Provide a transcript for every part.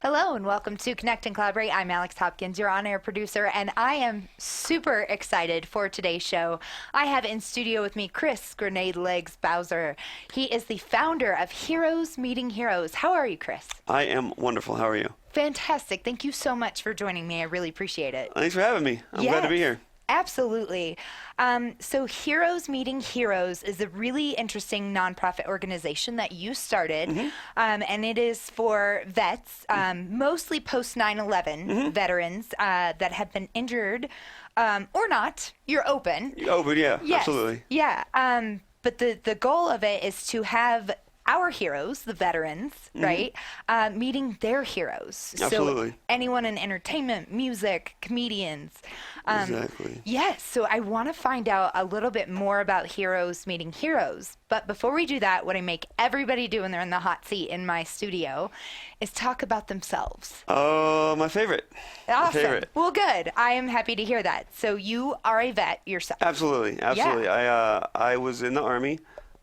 Hello and welcome to Connect and Collaborate. I'm Alex Hopkins, your on-air producer, and I am super excited for today's show. I have in studio with me Chris Grenade Legs Bowser. He is the founder of Heroes Meeting Heroes. How are you, Chris? I am wonderful. How are you? Fantastic. Thank you so much for joining me. I really appreciate it. Thanks for having me. I'm glad to be here. Absolutely. So Heroes Meeting Heroes is a really interesting nonprofit organization that you started, and it is for vets, mostly post 9/11 veterans that have been injured or not. You're open. Open, yeah, Yes. absolutely. Yeah. But the goal of it is to have our heroes, the veterans, right, meeting their heroes. Absolutely. So anyone in entertainment, music, comedians. Exactly. Yes. So I want to find out a little bit more about Heroes Meeting Heroes. But before we do that, what I make everybody do when they're in the hot seat in my studio is talk about themselves. Oh, my favorite. Awesome. My favorite. Well, good. I am happy to hear that. So you are a vet yourself. Absolutely. I was in the Army.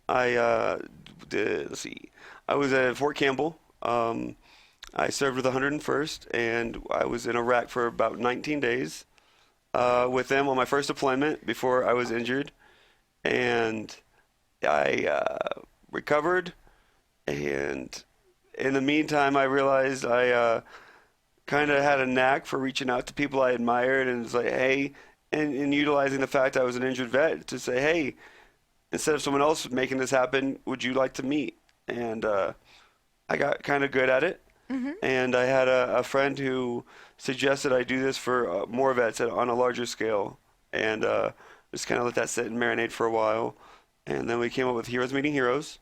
Let's see. I was at Fort Campbell. I served with the 101st, and I was in Iraq for about 19 days with them on my first deployment before I was injured. And I recovered, and in the meantime, I realized I kind of had a knack for reaching out to people I admired, and it's like, hey, and utilizing the fact I was an injured vet to say, hey, instead of someone else making this happen, would you like to meet? And I got kind of good at it. And I had a friend who suggested I do this for more vets on a larger scale. And just kind of let that sit and marinate for a while. And then we came up with Heroes Meeting Heroes.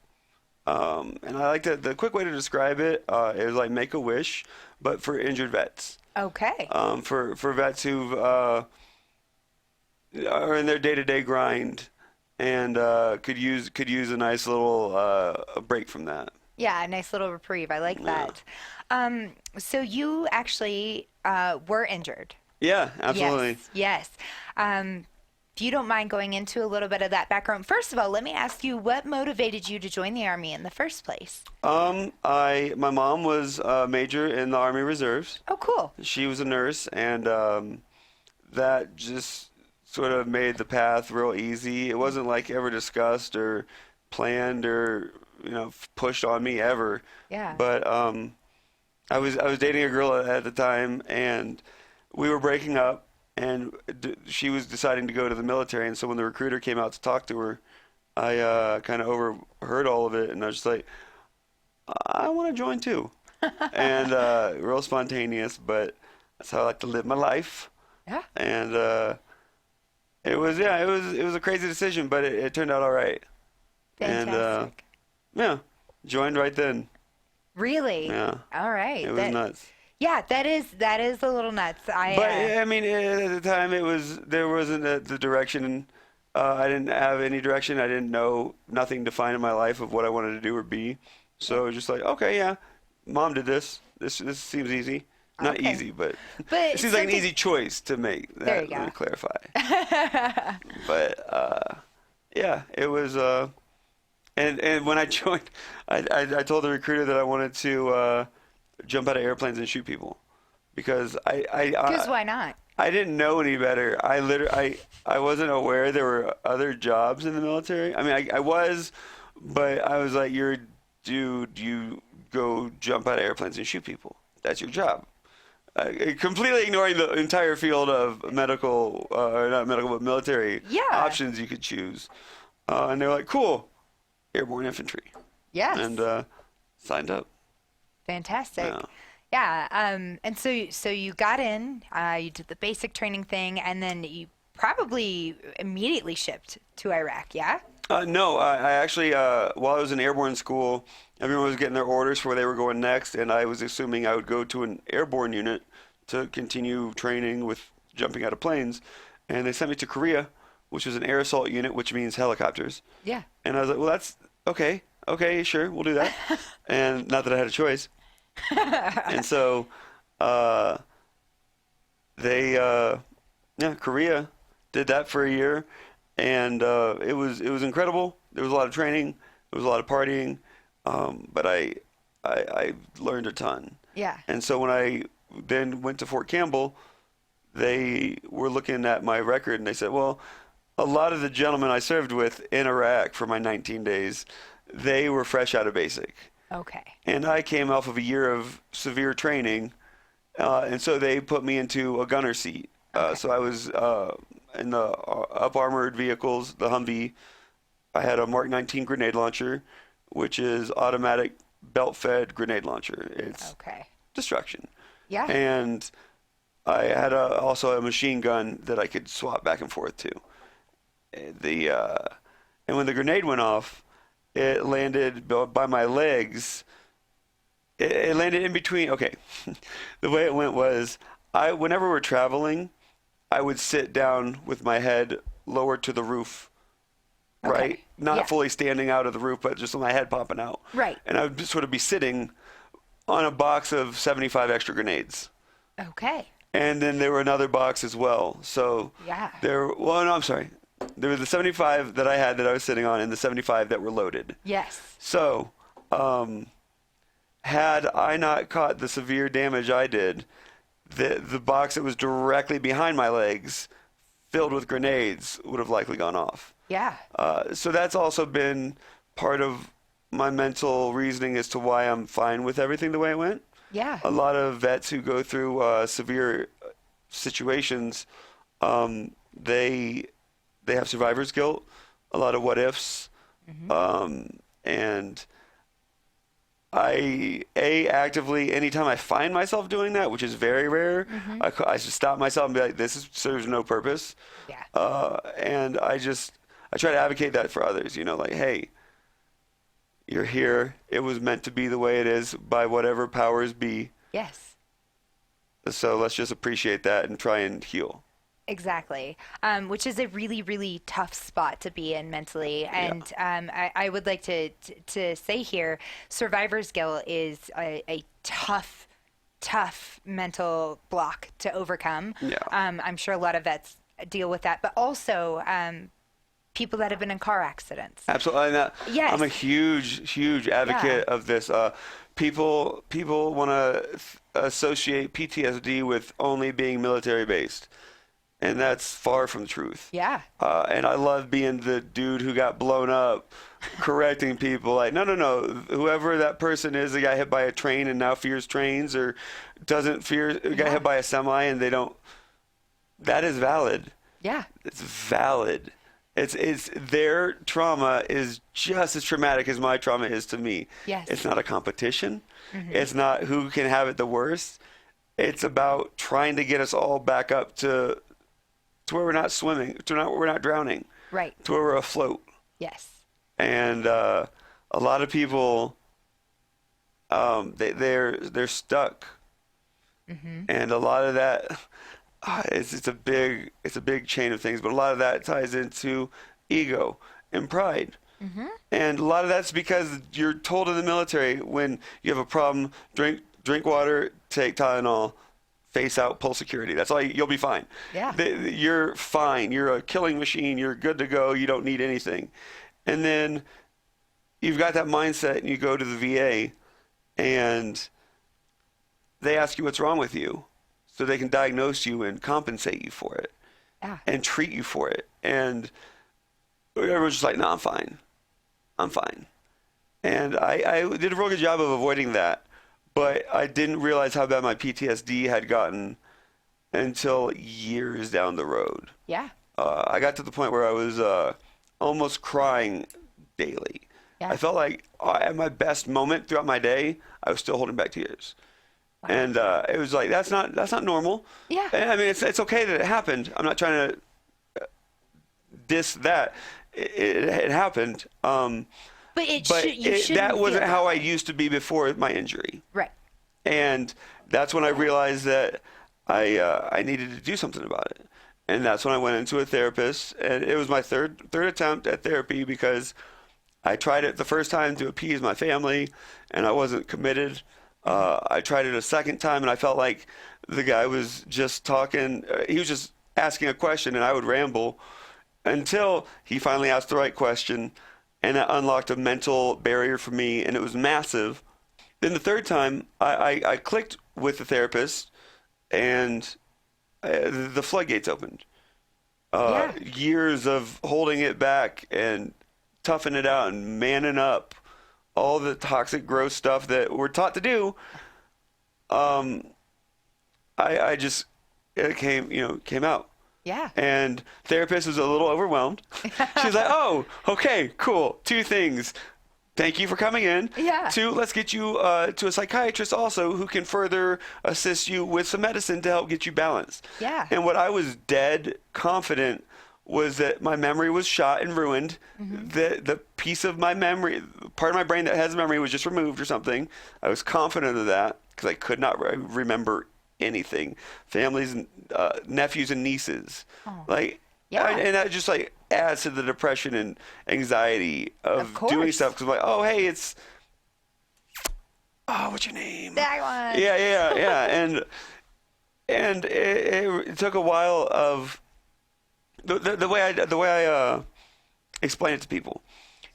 And I like the quick way to describe it is like Make-A-Wish, but for injured vets. Okay. For vets who are in their day-to-day grind and could use a nice little a break from that. Yeah, a nice little reprieve. I like that. So you actually were injured. Yeah, absolutely. Yes. If you don't mind going into a little bit of that background, first of all, let me ask you, what motivated you to join the Army in the first place? My mom was a major in the Army Reserves. Oh, cool. She was a nurse, and that just sort of made the path real easy. It wasn't like ever discussed or planned or pushed on me ever. Yeah. But I was dating a girl at the time, and we were breaking up, and she was deciding to go to the military. And so when the recruiter came out to talk to her, I kind of overheard all of it, and I was just like, I want to join too. And real spontaneous, but that's how I like to live my life. Yeah. And it was a crazy decision, but it turned out all right. Fantastic. And joined right then. Really? Yeah. All right. It was nuts. Yeah, that is a little nuts. But I mean, at the time, there wasn't the direction. I didn't have any direction. I didn't know nothing defined in my life of what I wanted to do or be. So it was just like, okay, yeah, mom did this. This seems easy. Not easy, but it seems like an easy choice to make. There you go. Let me clarify. But yeah, it was. And when I joined, I told the recruiter that I wanted to jump out of airplanes and shoot people, because Because why not? I didn't know any better. I wasn't aware there were other jobs in the military. I mean, I was, but I was like, you're a dude, you go jump out of airplanes and shoot people. That's your job. Completely ignoring the entire field of medical, or not medical, but military options you could choose. And they were like, cool, airborne infantry. Yes. And signed up. Fantastic. Yeah. And so you got in, you did the basic training thing, and then you probably immediately shipped to Iraq, yeah? No, I actually, while I was in airborne school, everyone was getting their orders for where they were going next, and I was assuming I would go to an airborne unit to continue training with jumping out of planes. And they sent me to Korea, which was an air assault unit, which means helicopters. Yeah. And I was like, well, that's okay. Okay, sure, we'll do that. And not that I had a choice. And so Korea did that for a year, and it was incredible. There was a lot of training, there was a lot of partying, but I I learned a ton. Yeah. And so when I then went to Fort Campbell, they were looking at my record and they said, well, a lot of the gentlemen I served with in Iraq for my 19 days, they were fresh out of basic. Okay. And I came off of a year of severe training, and so they put me into a gunner seat. Okay. So I was in the up armored vehicles, the Humvee. I had a Mark 19 grenade launcher, which is automatic belt-fed grenade launcher. It's Okay. destruction. Yeah. And I had also a machine gun that I could swap back and forth to. And when the grenade went off, it landed by my legs. It landed in between. Okay, the way it went was, whenever we're traveling, I would sit down with my head lowered to the roof, Okay. right? Not Yeah. fully standing out of the roof, but just with my head popping out. Right. And I would just sort of be sitting on a box of 75 extra grenades. Okay. And then there were another box as well. So Yeah. well, no, I'm sorry. There were the 75 that I had that I was sitting on and the 75 that were loaded. Yes. So, had I not caught the severe damage I did, the box that was directly behind my legs, filled with grenades, would have likely gone off. Yeah. So that's also been part of my mental reasoning as to why I'm fine with everything the way it went. Yeah. A lot of vets who go through severe situations, they have survivor's guilt, a lot of what ifs, and I actively, anytime I find myself doing that, which is very rare, I just stop myself and be like, serves no purpose. Yeah. And I try to advocate that for others, like, hey, you're here. It was meant to be the way it is by whatever powers be. Yes. So let's just appreciate that and try and heal. Exactly. Which is a really, really tough spot to be in mentally. And I would like to say here, survivor's guilt is a tough mental block to overcome. Yeah. I'm sure a lot of vets deal with that, but also people that have been in car accidents. Absolutely. Yes. I'm a huge advocate of this. People want to associate PTSD with only being military based, and that's far from the truth. Yeah. And I love being the dude who got blown up, correcting people. Like, no. Whoever that person is, that got hit by a train and now fears trains, or doesn't fear, got hit by a semi and they don't. That is valid. Yeah. It's valid. It's their trauma is just as traumatic as my trauma is to me. Yes. It's not a competition. It's not who can have it the worst. It's about trying to get us all back up to where we're not swimming, we're not drowning. Right. To where we're afloat. Yes. And a lot of people, they're stuck. And a lot of that. It's a big chain of things, but a lot of that ties into ego and pride. And a lot of that's because you're told in the military, when you have a problem, drink water, take Tylenol, face out, pull security. That's all. You'll be fine. Yeah. You're fine. You're a killing machine. You're good to go. You don't need anything. And then you've got that mindset, and you go to the VA, and they ask you what's wrong with you, so they can diagnose you and compensate you for it, and treat you for it. And everyone's just like, no, I'm fine. And I did a real good job of avoiding that, but I didn't realize how bad my PTSD had gotten until years down the road. Yeah. I got to the point where I was almost crying daily. Yeah. I felt like at my best moment throughout my day, I was still holding back tears. Wow. And it was like, that's not normal. Yeah. And I mean, it's okay that it happened. I'm not trying to diss that. It happened. But that wasn't how I used to be before my injury. Right. And that's when I realized that I needed to do something about it. And that's when I went into a therapist. And it was my third attempt at therapy, because I tried it the first time to appease my family, and I wasn't committed. I tried it a second time, and I felt like the guy was just talking. He was just asking a question, and I would ramble until he finally asked the right question, and that unlocked a mental barrier for me, and it was massive. Then the third time, I clicked with the therapist, and the floodgates opened. Yeah. Years of holding it back and toughing it out and manning up, all the toxic, gross stuff that we're taught to do. I just it came out. Yeah. And therapist was a little overwhelmed. She's like, "Oh, okay, cool. Two things. Thank you for coming in. Yeah. Two, let's get you to a psychiatrist also who can further assist you with some medicine to help get you balanced." Yeah. And what I was dead confident was that my memory was shot and ruined. The piece of my memory, part of my brain that has memory, was just removed or something. I was confident of that because I could not remember anything. Families, and nephews and nieces, Yeah. and that just like adds to the depression and anxiety of course. doing stuff. Because like, oh hey, it's what's your name? That one. Yeah, and it took a while of the way I explain it to people.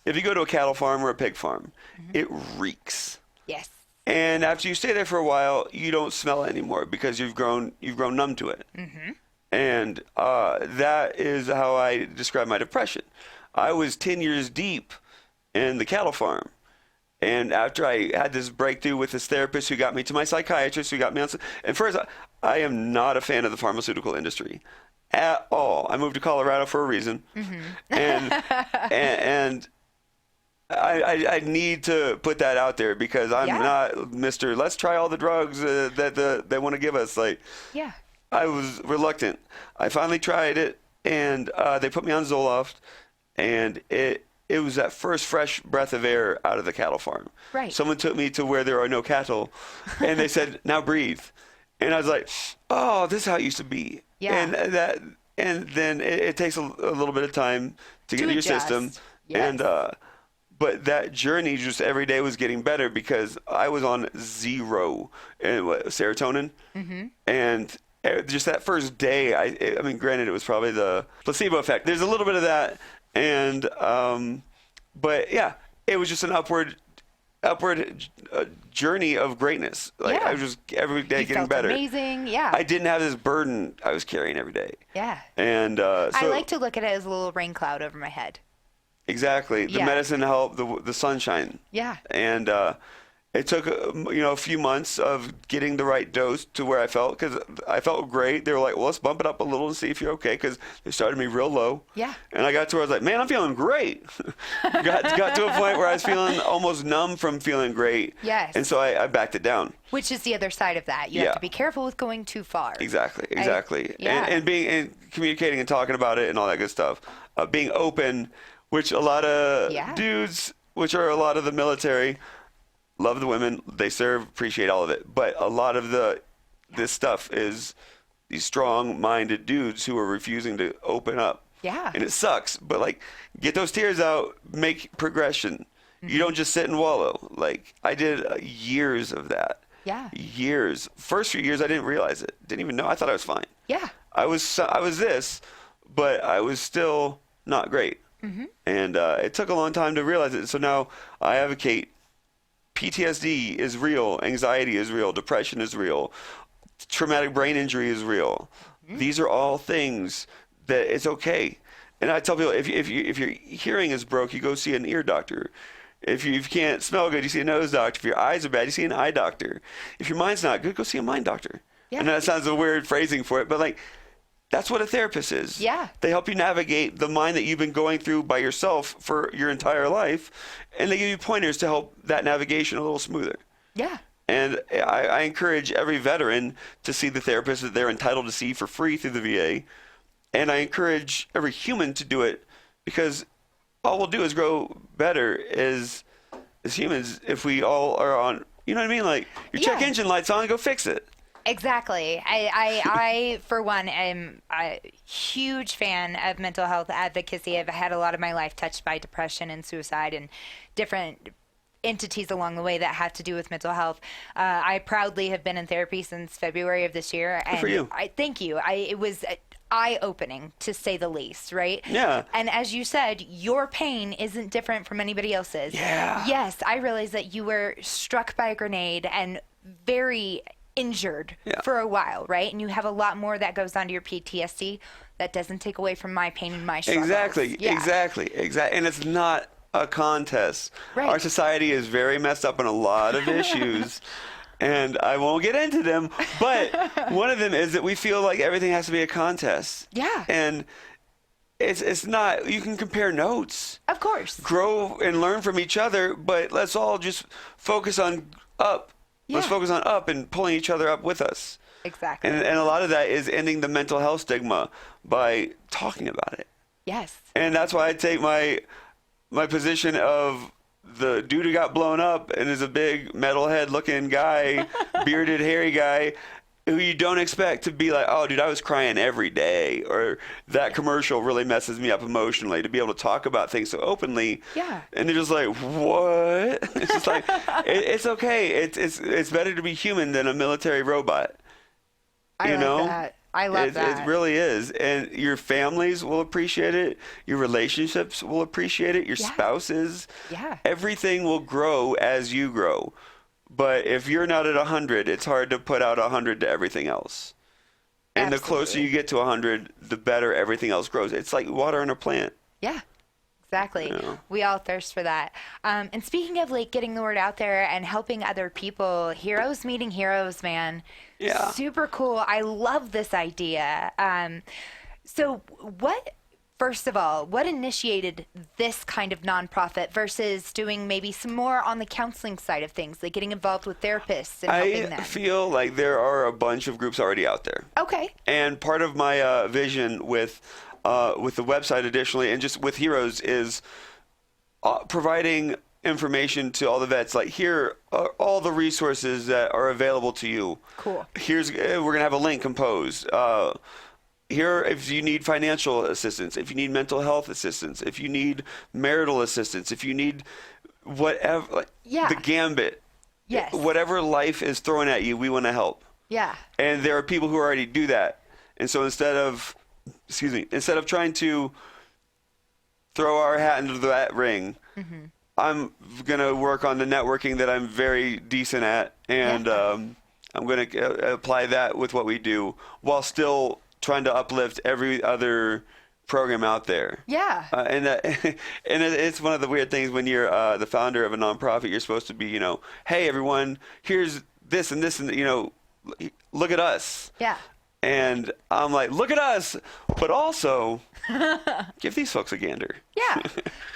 If you go to a cattle farm or a pig farm, it reeks. Yes. And after you stay there for a while, you don't smell it anymore because you've grown numb to it. And that is how I describe my depression. I was 10 years deep in the cattle farm. And after I had this breakthrough with this therapist who got me to my psychiatrist, who got me on. And first, I am not a fan of the pharmaceutical industry at all. I moved to Colorado for a reason. And I need to put that out there because I'm not Mr. Let's try all the drugs that they want to give us. Like, Yeah. I was reluctant. I finally tried it, and they put me on Zoloft, and it was that first fresh breath of air out of the cattle farm. Right. Someone took me to where there are no cattle, and they said, "Now breathe," and I was like, "Oh, this is how it used to be." Yeah. And then it takes a little bit of time to get to your system, Yes. and but that journey just every day was getting better because I was on zero serotonin, and just that first day, I mean, granted, it was probably the placebo effect. There's a little bit of that, and but yeah, it was just an upward journey of greatness. Like I was just every day You getting felt better. amazing. Yeah. I didn't have this burden I was carrying every day. Yeah. And so I like to look at it as a little rain cloud over my head. exactly the Yeah. medicine helped the sunshine. Yeah. And it took a few months of getting the right dose to where I felt, because I felt great. They were like, well, let's bump it up a little and see if you're okay, because they started me real low. Yeah. And I got to where I was like, man, I'm feeling great. got to a point where I was feeling almost numb from feeling great. Yes. And so I backed it down. Which is the other side of that. You have to be careful with going too far. Exactly. Yeah. And being and communicating and talking about it and all that good stuff. Being open, which a lot of dudes, which are a lot of the military, love the women they serve, appreciate all of it. But a lot of this stuff is these strong-minded dudes who are refusing to open up. Yeah. And it sucks. But like, get those tears out, make progression. You don't just sit and wallow. Like I did years of that. Yeah. Years. First few years, I didn't realize it. Didn't even know. I thought I was fine. Yeah. I was this, but I was still not great. And it took a long time to realize it. So now I advocate PTSD is real, anxiety is real, depression is real, traumatic brain injury is real. These are all things that it's okay. And I tell people, if your hearing is broke, you go see an ear doctor. If you can't smell good, you see a nose doctor. If your eyes are bad, you see an eye doctor. If your mind's not good, go see a mind doctor. Yeah. And that sounds a weird phrasing for it, but like, that's what a therapist is. Yeah. They help you navigate the mind that you've been going through by yourself for your entire life, and they give you pointers to help that navigation a little smoother. Yeah. And I encourage every veteran to see the therapist that they're entitled to see for free through the VA. And I encourage every human to do it, because all we'll do is grow better as humans if we all are on, you know what I mean? Like, your check engine light's on, go fix it. Exactly. I for one, am a huge fan of mental health advocacy. I've had a lot of my life touched by depression and suicide and different entities along the way that have to do with mental health. I proudly have been in therapy since February of this year. And Good for you. Thank you. eye-opening, to say the least, right? Yeah. And as you said, your pain isn't different from anybody else's. Yeah. Yes, I realized that you were struck by a grenade and very injured for a while, right? And you have a lot more that goes on to your PTSD. That doesn't take away from my pain and my struggles. Exactly. And it's not a contest. Right. Our society is very messed up on a lot of issues. And I won't get into them, but one of them is that we feel like everything has to be a contest. Yeah. And it's not. You can compare notes. Of course. Grow and learn from each other, but let's all just focus on up. Yeah. Let's focus on up and pulling each other up with us. Exactly. And a lot of that is ending the mental health stigma by talking about it. Yes. And that's why I take my position of the dude who got blown up and is a big metalhead looking guy, bearded, hairy guy, who you don't expect to be like, oh, dude, I was crying every day, or that commercial really messes me up emotionally, to be able to talk about things so openly. Yeah. And they're just like, what? It's just like, it's okay. It's better to be human than a military robot. I love that. I love that. It really is. And your families will appreciate it. Your relationships will appreciate it. Your spouses. Yeah. Everything will grow as you grow. But if you're not at 100, it's hard to put out 100 to everything else. And Absolutely. the closer you get to 100, the better everything else grows. It's like water in a plant. Yeah. Exactly. Yeah. We all thirst for that. And speaking of like getting the word out there and helping other people, heroes meeting heroes, man. Yeah. Super cool. I love this idea. So first of all, what initiated this kind of nonprofit versus doing maybe some more on the counseling side of things, like getting involved with therapists and helping them? I feel like there are a bunch of groups already out there. Okay. And part of my vision with the website, additionally, and just with Heroes, is providing information to all the vets. Like, here are all the resources that are available to you. Cool. We're gonna have a link composed. Here, if you need financial assistance, if you need mental health assistance, if you need marital assistance, if you need whatever, like, the gambit. Yes. Whatever life is throwing at you, we want to help. Yeah. And there are people who already do that. And so instead of trying to throw our hat into that ring, I'm going to work on the networking that I'm very decent at. And I'm going to apply that with what we do while still trying to uplift every other program out there. Yeah. And it's one of the weird things when you're the founder of a nonprofit. You're supposed to be, hey, everyone, here's this and this, and, look at us. Yeah. And I'm like, look at us, but also give these folks a gander. Yeah.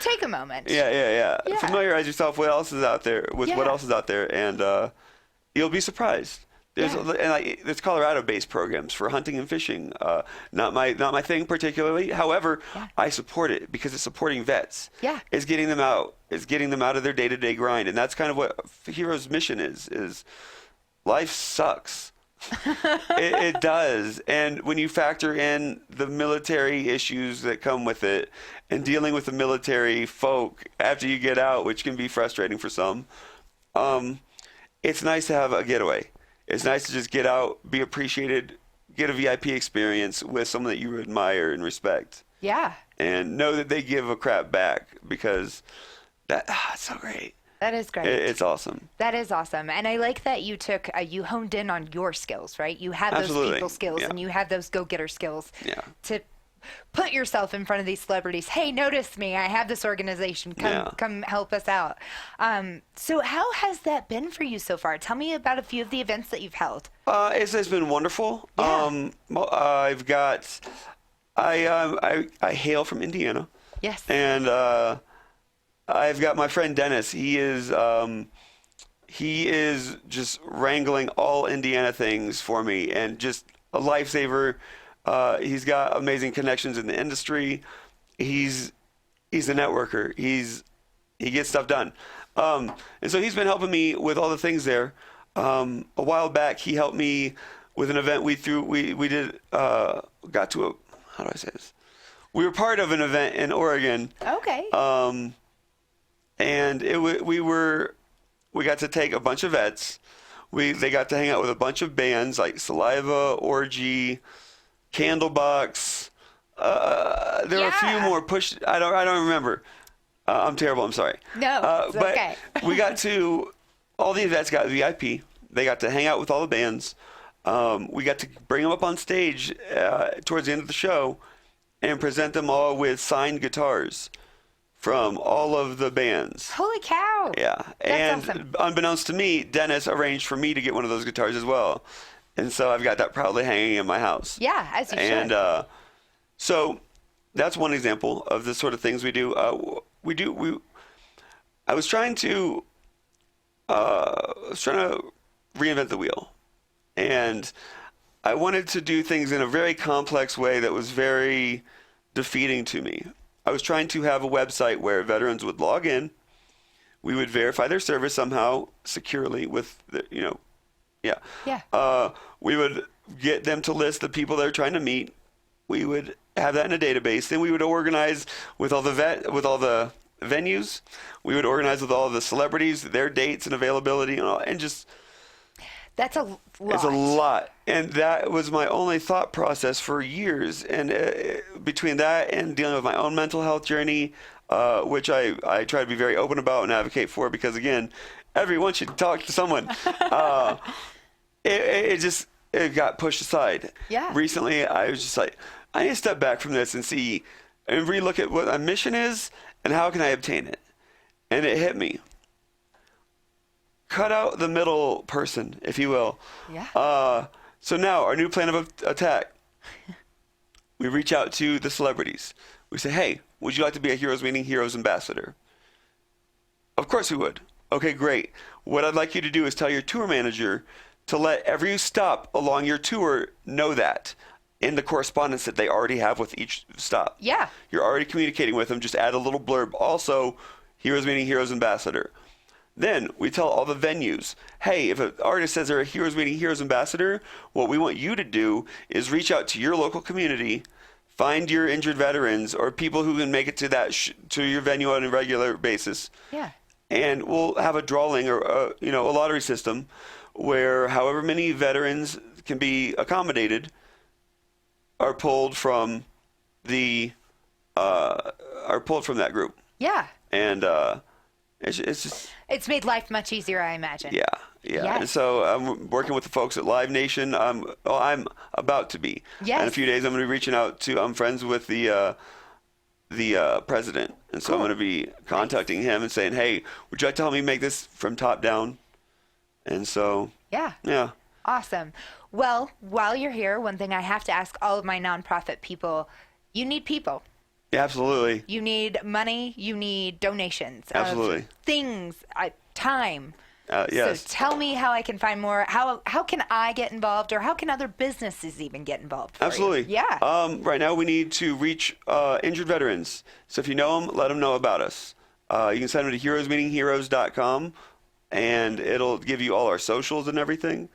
Take a moment. Yeah. Yeah. Familiarize yourself with what else is out there, and you'll be surprised. There's Colorado-based programs for hunting and fishing. Not my thing particularly. However, I support it because it's supporting vets. Yeah. It's getting them out. It's getting them out of their day-to-day grind, and that's kind of what Heroes' mission is. Life sucks. It does. And when you factor in the military issues that come with it and dealing with the military folk after you get out, which can be frustrating for some, it's nice to have a getaway. It's nice to just get out, be appreciated, get a VIP experience with someone that you admire and respect. Yeah. And know that they give a crap back, because it's so great. That is great. It's awesome. That is awesome. And I like that you took, you honed in on your skills, right? You have those people skills and you have those go-getter skills to put yourself in front of these celebrities. Hey, notice me. I have this organization. Come help us out. So how has that been for you so far? Tell me about a few of the events that you've held. It's been wonderful. Yeah. I hail from Indiana. Yes. And I've got my friend Dennis. He is just wrangling all Indiana things for me, and just a lifesaver. He's got amazing connections in the industry. He's a networker. He gets stuff done. And so he's been helping me with all the things there. A while back, he helped me with an event got to how do I say this? We were part of an event in Oregon. Okay. And we got to take a bunch of vets. They got to hang out with a bunch of bands like Saliva, Orgy, Candlebox. There were a few Yeah. more push. I don't remember. I'm terrible. I'm sorry. No, it's but okay. we got to, all the vets got VIP. They got to hang out with all the bands. We got to bring them up on stage towards the end of the show and present them all with signed guitars from all of the bands. Holy cow. Yeah. And awesome. unbeknownst to me, Dennis arranged for me to get one of those guitars as well. And so I've got that proudly hanging in my house. Yeah, as you And should. so that's one example of the sort of things we do. I was trying to reinvent the wheel, and I wanted to do things in a very complex way that was very defeating to me. I was trying to have a website where veterans would log in. We would verify their service somehow securely with the, yeah. Yeah. We would get them to list the people they're trying to meet. We would have that in a database. Then we would organize with all the venues. We would organize with all the celebrities, their dates and availability, and just That's a lot. it's a lot. And that was my only thought process for years. And between that and dealing with my own mental health journey, which I try to be very open about and advocate for, because again, everyone should talk to someone. It got pushed aside. Yeah. Recently, I was just like, I need to step back from this and see and relook at what my mission is and how can I obtain it. And it hit me. Cut out the middle person, if you will. Yeah. So now our new plan of attack. We reach out to the celebrities. We say, hey, would you like to be a Heroes Meeting Heroes ambassador? Of course we would. Okay, great. What I'd like you to do is tell your tour manager to let every stop along your tour know that in the correspondence that they already have with each stop. Yeah. You're already communicating with them. Just add a little blurb. Also, Heroes Meeting Heroes ambassador. Then we tell all the venues, hey, if an artist says they're a Heroes Meeting Heroes ambassador, what we want you to do is reach out to your local community, find your injured veterans or people who can make it to that to your venue on a regular basis. Yeah. And we'll have a drawing or a lottery system where however many veterans can be accommodated are pulled from that group. Yeah. And it's just It's made life much easier, I imagine. yeah. Yes. And so I'm working with the folks at Live Nation. I'm about to be. Yes. In a few days, I'm going to be reaching out to. I'm friends with the president, and so I'm going to be contacting him and saying, "Hey, would you like to help me make this from top down?" And so yeah. Awesome. Well, while you're here, one thing I have to ask all of my nonprofit people: you need people. Yeah, absolutely. You need money. You need donations. Absolutely. Things, time. Yes. So tell me how I can find more. How can I get involved, or how can other businesses even get involved? For Absolutely. You? Yeah. Right now, we need to reach injured veterans. So if you know them, let them know about us. You can send them to heroesmeetingheroes.com, and it'll give you all our socials and everything.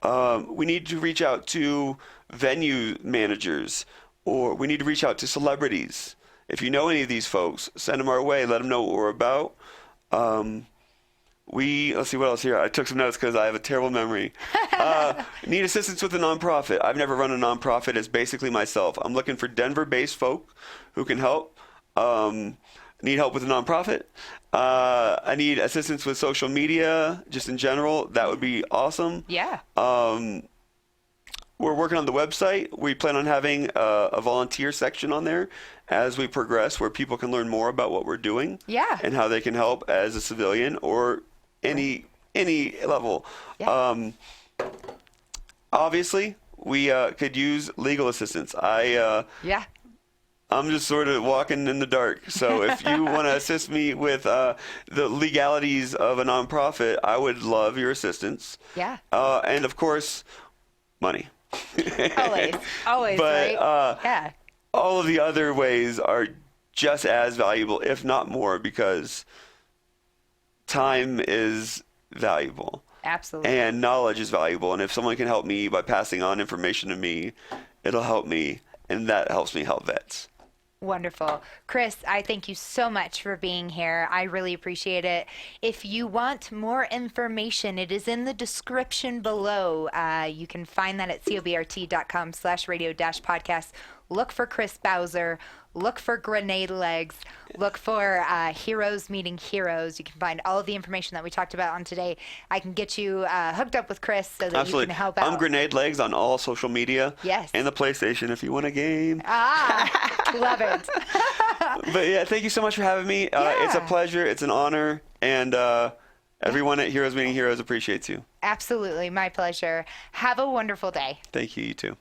We need to reach out to venue managers, or we need to reach out to celebrities. If you know any of these folks, send them our way. Let them know what we're about. Let's see what else here. I took some notes because I have a terrible memory. Need assistance with a nonprofit. I've never run a nonprofit. It's basically myself. I'm looking for Denver-based folk who can help. Need help with a nonprofit. I need assistance with social media, just in general. That would be awesome. Yeah. We're working on the website. We plan on having a volunteer section on there as we progress, where people can learn more about what we're doing. Yeah. And how they can help as a civilian or any level. Yeah. Obviously, we could use legal assistance. Yeah. I'm just sort of walking in the dark. So if you want to assist me with the legalities of a nonprofit, I would love your assistance. Yeah. And of course, money. Always, But right? Yeah. all of the other ways are just as valuable, if not more, because time is valuable. Absolutely. And knowledge is valuable. And if someone can help me by passing on information to me, it'll help me. And that helps me help vets. Wonderful. Chris, I thank you so much for being here. I really appreciate it. If you want more information, it is in the description below. You can find that at cobrt.com/radio-podcast. Look for Chris Bowser. Look for Grenade Legs. Look for Heroes Meeting Heroes. You can find all of the information that we talked about on today. I can get you hooked up with Chris so that Absolutely. you can help out. I'm Grenade Legs on all social media. Yes. And the PlayStation if you want a game. Love it. But yeah, thank you so much for having me. It's a pleasure. It's an honor. And everyone at Heroes Meeting Heroes appreciates you. Absolutely. My pleasure. Have a wonderful day. Thank you. You too.